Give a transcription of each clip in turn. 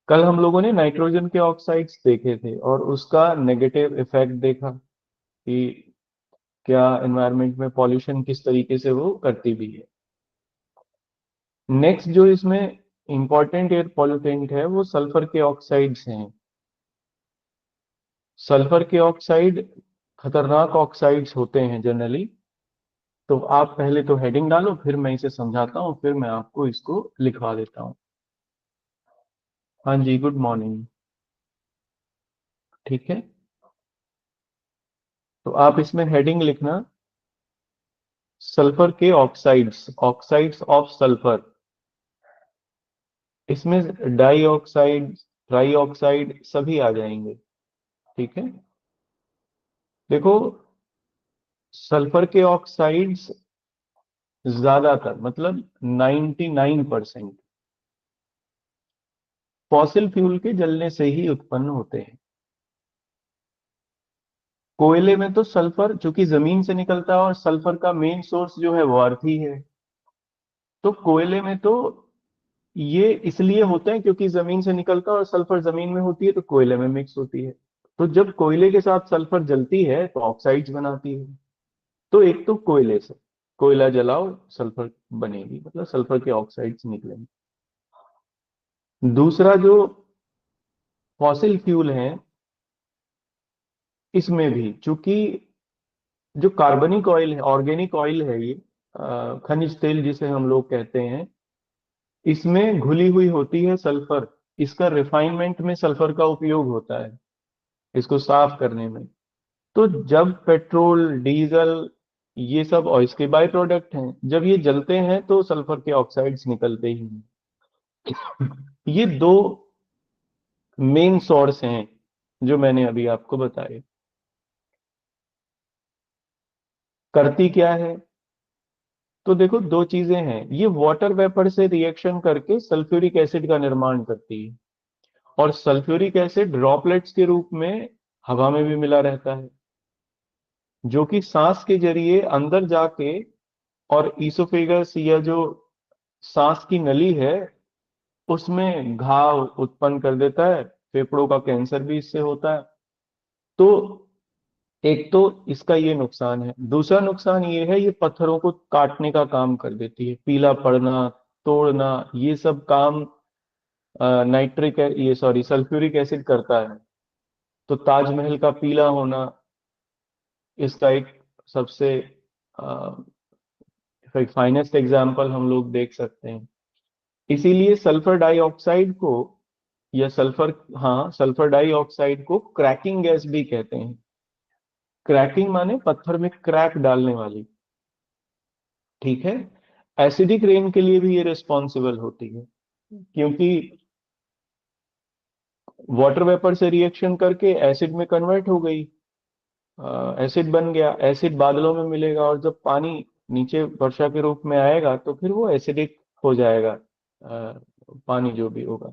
कल हम लोगों ने नाइट्रोजन के ऑक्साइड्स देखे थे और उसका नेगेटिव इफेक्ट देखा कि क्या एनवायरनमेंट में पॉल्यूशन किस तरीके से वो करती भी है। नेक्स्ट जो इसमें इंपॉर्टेंट एयर पॉल्यूटेंट है वो सल्फर के ऑक्साइड्स हैं। सल्फर के ऑक्साइड खतरनाक ऑक्साइड्स होते हैं जनरली। तो आप पहले तो हेडिंग डालो, फिर मैं इसे समझाता हूँ, फिर मैं आपको इसको लिखवा देता हूँ। हाँ जी, गुड मॉर्निंग। ठीक है, तो आप इसमें हेडिंग लिखना, सल्फर के ऑक्साइड्स, ऑक्साइड्स ऑफ सल्फर। इसमें डाई ऑक्साइड, ट्राई ऑक्साइड सभी आ जाएंगे। ठीक है, देखो, सल्फर के ऑक्साइड्स ज्यादातर मतलब 99% फॉसिल फ्यूल के जलने से ही उत्पन्न होते हैं। कोयले में तो सल्फर चूंकि जमीन से निकलता है और सल्फर का मेन सोर्स जो है वो अर्थ ही है, तो कोयले में तो ये इसलिए होता है क्योंकि जमीन से निकलता है और सल्फर जमीन में होती है तो कोयले में मिक्स होती है। तो जब कोयले के साथ सल्फर जलती है तो ऑक्साइड्स बनाती है। तो एक तो कोयले से, कोयला जलाओ सल्फर बनेगी, मतलब सल्फर के ऑक्साइड्स निकलेंगे। दूसरा जो फॉसिल फ्यूल है, इसमें भी चूंकि जो कार्बनिक ऑयल है, ऑर्गेनिक ऑयल है ये, खनिज तेल जिसे हम लोग कहते हैं, इसमें घुली हुई होती है सल्फर। इसका रिफाइनमेंट में सल्फर का उपयोग होता है, इसको साफ करने में। तो जब पेट्रोल, डीजल, ये सब और इसके बाय प्रोडक्ट हैं, जब ये जलते हैं तो सल्फर के ऑक्साइड्स निकलते ही हैं। ये दो मेन सोर्स हैं जो मैंने अभी आपको बताए। करती क्या है, तो देखो दो चीजें हैं, ये वाटर वेपर से रिएक्शन करके सल्फ्यूरिक एसिड का निर्माण करती है, और सल्फ्यूरिक एसिड ड्रॉपलेट्स के रूप में हवा में भी मिला रहता है, जो कि सांस के जरिए अंदर जाके और ईसोफेगस या जो सांस की नली है उसमें घाव उत्पन्न कर देता है। फेफड़ों का कैंसर भी इससे होता है। तो एक तो इसका ये नुकसान है, दूसरा नुकसान ये है, ये पत्थरों को काटने का काम कर देती है, पीला पड़ना, तोड़ना, ये सब काम नाइट्रिक, ये सॉरी, सल्फ्यूरिक एसिड करता है। तो ताजमहल का पीला होना इसका एक सबसे फाइनेस्ट एग्जाम्पल हम लोग देख सकते हैं। इसीलिए सल्फर डाइऑक्साइड को, या सल्फर, हाँ, सल्फर डाइऑक्साइड को क्रैकिंग गैस भी कहते हैं। क्रैकिंग माने पत्थर में क्रैक डालने वाली। ठीक है, एसिडिक रेन के लिए भी ये रिस्पॉन्सिबल होती है, क्योंकि वाटर वेपर से रिएक्शन करके एसिड में कन्वर्ट हो गई, एसिड बन गया, एसिड बादलों में मिलेगा और जब पानी नीचे वर्षा के रूप में आएगा तो फिर वो एसिडिक हो जाएगा, पानी जो भी होगा।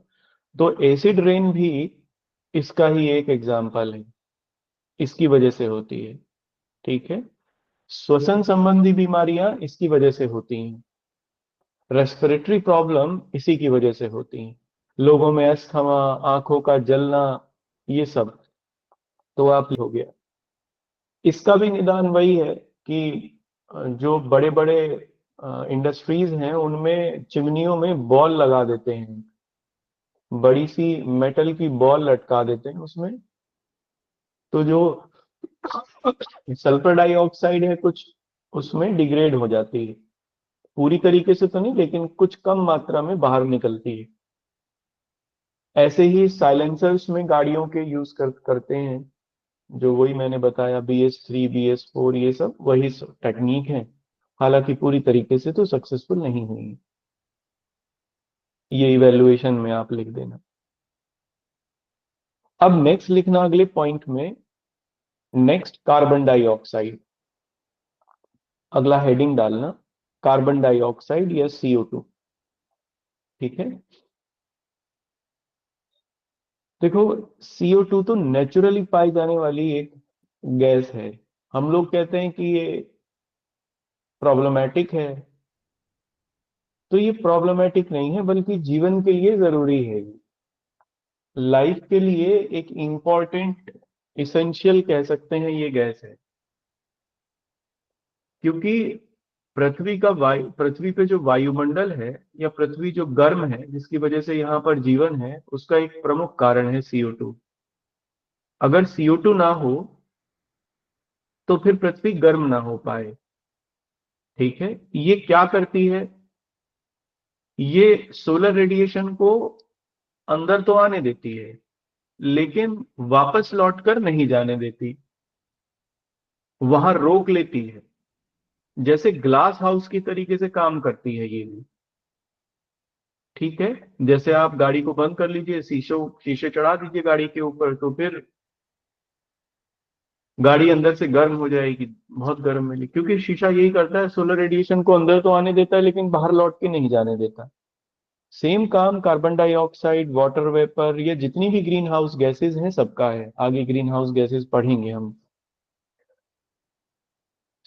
तो एसिड रेन भी इसका ही एक एग्जाम्पल है, इसकी वजह से होती है। ठीक है, श्वसन संबंधी बीमारियां इसकी वजह से होती हैं, रेस्पिरेटरी प्रॉब्लम इसी की वजह से होती हैं, लोगों में अस्थमा, आंखों का जलना, ये सब। तो आप हो गया, इसका भी निदान वही है कि जो बड़े बड़े इंडस्ट्रीज हैं उनमें चिमनियों में बॉल लगा देते हैं, बड़ी सी मेटल की बॉल लटका देते हैं उसमें। तो जो सल्फर डाइऑक्साइड है कुछ उसमें डिग्रेड हो जाती है, पूरी तरीके से तो नहीं लेकिन कुछ कम मात्रा में बाहर निकलती है। ऐसे ही साइलेंसर्स में गाड़ियों के यूज करते हैं, जो वही मैंने बताया, BS3, BS4, ये सब वही टेक्निक है। हालांकि पूरी तरीके से तो सक्सेसफुल नहीं हुई। ये इवेल्युएशन में आप लिख देना। अब नेक्स्ट लिखना अगले पॉइंट में, नेक्स्ट कार्बन डाइऑक्साइड। अगला हेडिंग डालना, कार्बन डाइऑक्साइड या CO2। ठीक है, देखो, CO2 तो नेचुरली पाई जाने वाली एक गैस है। हम लोग कहते हैं कि ये प्रॉब्लमेटिक है, तो ये प्रॉब्लमेटिक नहीं है बल्कि जीवन के लिए जरूरी है। लाइफ के लिए एक इम्पॉर्टेंट, इसेंशियल कह सकते हैं ये गैस है। क्योंकि पृथ्वी पे जो वायुमंडल है, या पृथ्वी जो गर्म है जिसकी वजह से यहाँ पर जीवन है, उसका एक प्रमुख कारण है CO2। अगर CO2 ना हो तो फिर पृथ्वी गर्म ना हो पाए। ठीक है। ये क्या करती है? ये सोलर रेडिएशन को अंदर तो आने देती है, लेकिन वापस लौटकर नहीं जाने देती, वहां रोक लेती है। जैसे ग्लास हाउस की तरीके से काम करती है ये भी। ठीक है। जैसे आप गाड़ी को बंद कर लीजिए, शीशे चढ़ा दीजिए गाड़ी के ऊपर, तो फिर गाड़ी अंदर से गर्म हो जाएगी, बहुत गर्म मिली, क्योंकि शीशा यही करता है, सोलर रेडिएशन को अंदर तो आने देता है लेकिन बाहर लौट के नहीं जाने देता। सेम काम कार्बन डाइऑक्साइड, वाटर वेपर, ये जितनी भी ग्रीन हाउस गैसेज हैं सबका है। आगे ग्रीन हाउस गैसेज पढ़ेंगे हम।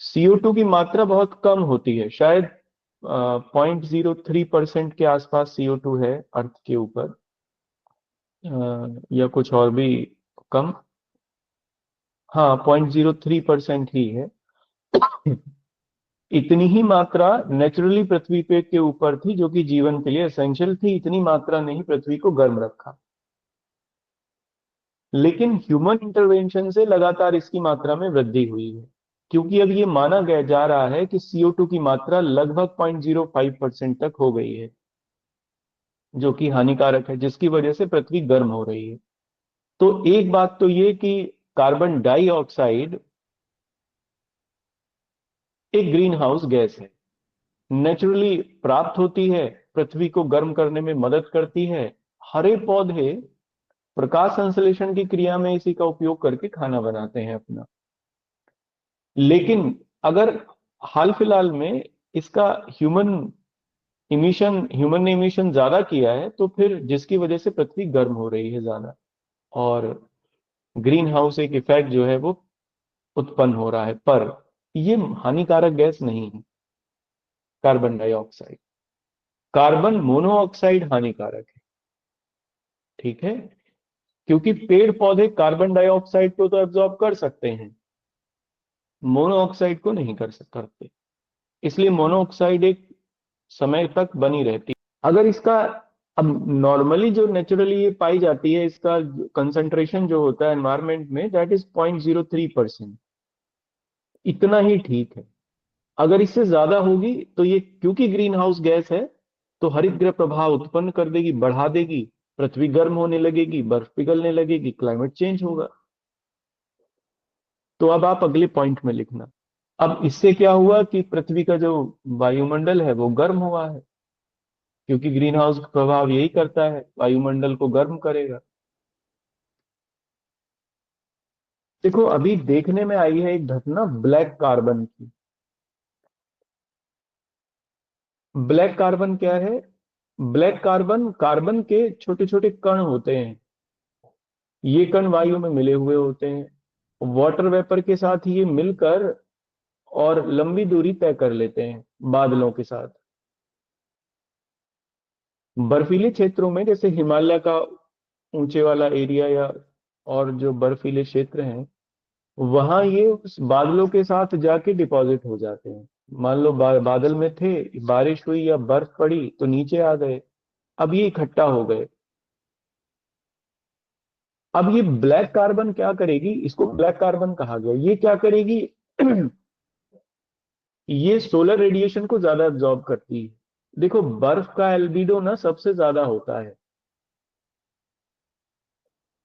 CO2 की मात्रा बहुत कम होती है, शायद 0.03% के आसपास CO2 है अर्थ के ऊपर, या कुछ और भी कम। हाँ, 0.03% ही है। इतनी ही मात्रा नेचुरली पृथ्वी पे के ऊपर थी, जो कि जीवन के लिए एसेंशियल थी। इतनी मात्रा ने ही पृथ्वी को गर्म रखा। लेकिन ह्यूमन इंटरवेंशन से लगातार इसकी मात्रा में वृद्धि हुई है, क्योंकि अब ये माना गया जा रहा है कि CO2 की मात्रा लगभग 0.05% तक हो गई है, जो कि हानिकारक है, जिसकी वजह से पृथ्वी गर्म हो रही है। तो एक बात तो ये कि कार्बन डाइऑक्साइड एक ग्रीन हाउस गैस है, नेचुरली प्राप्त होती है, पृथ्वी को गर्म करने में मदद करती है। हरे पौधे प्रकाश संश्लेषण की क्रिया में इसी का उपयोग करके खाना बनाते हैं अपना। लेकिन अगर हाल फिलहाल में इसका ह्यूमन ने इमिशन ज्यादा किया है, तो फिर जिसकी वजह से पृथ्वी गर्म हो रही है ज्यादा, और ग्रीन हाउस एक इफेक्ट जो है वो उत्पन्न हो रहा है। पर ये हानिकारक गैस नहीं है कार्बन डाइऑक्साइड। कार्बन मोनोऑक्साइड हानिकारक है। ठीक है। क्योंकि पेड़ पौधे कार्बन डाइऑक्साइड को तो एब्जॉर्ब कर सकते हैं, मोनोऑक्साइड को नहीं कर सकते। इसलिए मोनोऑक्साइड एक समय तक बनी रहती है। अगर इसका, अब नॉर्मली जो नेचुरली ये पाई जाती है, इसका कंसंट्रेशन जो होता है एनवायरमेंट में, दैट इज 0.03%। इतना ही ठीक है। अगर इससे ज्यादा होगी तो ये, क्योंकि ग्रीन हाउस गैस है, तो हरित गृह प्रभाव उत्पन्न कर देगी, बढ़ा देगी, पृथ्वी गर्म होने लगेगी, बर्फ पिघलने लगेगी, क्लाइमेट चेंज होगा। तो अब आप अगले पॉइंट में लिखना। अब इससे क्या हुआ कि पृथ्वी का जो वायुमंडल है वो गर्म हुआ है, क्योंकि ग्रीन हाउस प्रभाव यही करता है, वायुमंडल को गर्म करेगा। देखो, अभी देखने में आई है एक घटना ब्लैक कार्बन की। ब्लैक कार्बन क्या है? ब्लैक कार्बन, कार्बन के छोटे छोटे कण होते हैं। ये कण वायु में मिले हुए होते हैं, वाटर वेपर के साथ ये मिलकर और लंबी दूरी तय कर लेते हैं बादलों के साथ। बर्फीले क्षेत्रों में, जैसे हिमालय का ऊंचे वाला एरिया, या और जो बर्फीले क्षेत्र हैं, वहां ये उस बादलों के साथ जाके डिपॉजिट हो जाते हैं। मान लो बादल में थे, बारिश हुई या बर्फ पड़ी तो नीचे आ गए, अब ये इकट्ठा हो गए। अब ये ब्लैक कार्बन क्या करेगी, इसको ब्लैक कार्बन कहा गया, ये क्या करेगी? ये सोलर रेडिएशन को ज्यादा एब्जॉर्ब करती है। देखो, बर्फ का एल्बिडो ना सबसे ज्यादा होता है।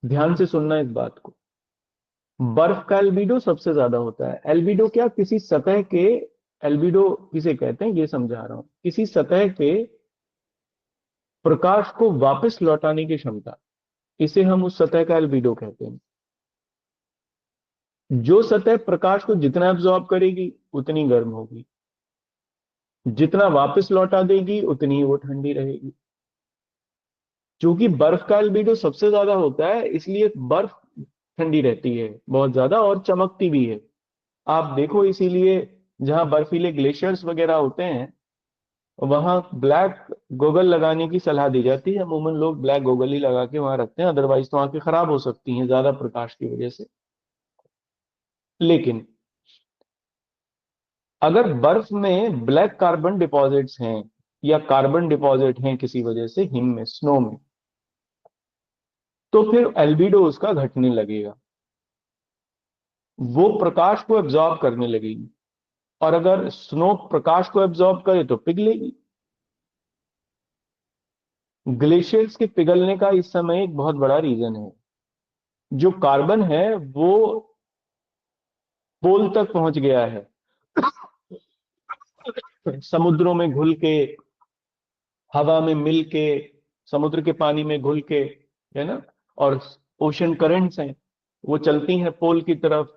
ध्यान से सुनना इस बात को। बर्फ का एल्बिडो सबसे ज्यादा होता है। एल्बिडो क्या, किसी सतह के, एल्बिडो किसे कहते हैं ये समझा रहा हूं, किसी सतह के प्रकाश को वापस लौटाने की क्षमता, इसे हम उस सतह का एल्बिडो कहते हैं। जो सतह प्रकाश को जितना एब्जॉर्ब करेगी उतनी गर्म होगी, जितना वापस लौटा देगी उतनी ही वो ठंडी रहेगी। क्योंकि बर्फ का एल्बिडो सबसे ज्यादा होता है, इसलिए बर्फ ठंडी रहती है बहुत ज्यादा और चमकती भी है। आप देखो, इसीलिए जहां बर्फीले ग्लेशियर्स वगैरह होते हैं, वहां ब्लैक गोगल लगाने की सलाह दी जाती है। अमूमन लोग ब्लैक गोगल ही लगा के वहां रखते हैं, अदरवाइज तो आंखें खराब हो सकती हैं ज्यादा प्रकाश की वजह से। लेकिन अगर बर्फ में ब्लैक कार्बन डिपॉजिट्स हैं या कार्बन डिपॉजिट हैं किसी वजह से हिम में, स्नो में, तो फिर एल्बिडो उसका घटने लगेगा, वो प्रकाश को एब्जॉर्ब करने लगेगी। और अगर स्नो प्रकाश को एब्जॉर्ब करे तो पिघलेगी। ग्लेशियर्स के पिघलने का इस समय एक बहुत बड़ा रीजन है, जो कार्बन है वो पोल तक पहुंच गया है, समुद्रों में घुल के, हवा में मिल के, समुद्र के पानी में घुल के, है ना। और ओशन करंट्स हैं, वो चलती हैं पोल की तरफ,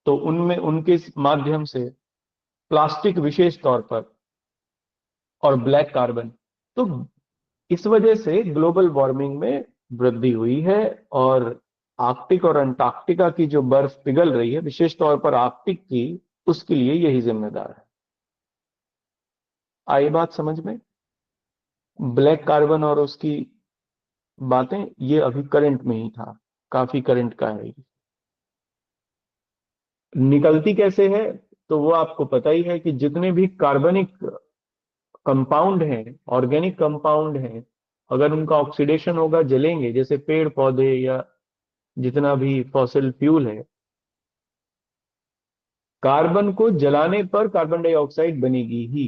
तो उनमें उनके माध्यम से प्लास्टिक विशेष तौर पर और ब्लैक कार्बन, तो इस वजह से ग्लोबल वार्मिंग में वृद्धि हुई है। और आर्कटिक और अंटार्कटिका की जो बर्फ पिघल रही है, विशेष तौर पर आर्कटिक की, उसके लिए यही जिम्मेदार है। आई बात समझ में? ब्लैक कार्बन और उसकी बातें, ये अभी करंट में ही था, काफी करंट का है ये। निकलती कैसे है? तो वो आपको पता ही है कि जितने भी कार्बनिक कंपाउंड हैं, ऑर्गेनिक कंपाउंड हैं, अगर उनका ऑक्सीडेशन होगा, जलेंगे, जैसे पेड़ पौधे या जितना भी फॉसिल फ्यूल है, कार्बन को जलाने पर कार्बन डाइऑक्साइड बनेगी ही।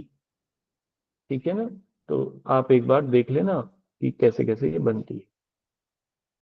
ठीक है ना? तो आप एक बार देख लेना कि कैसे कैसे ये बनती है।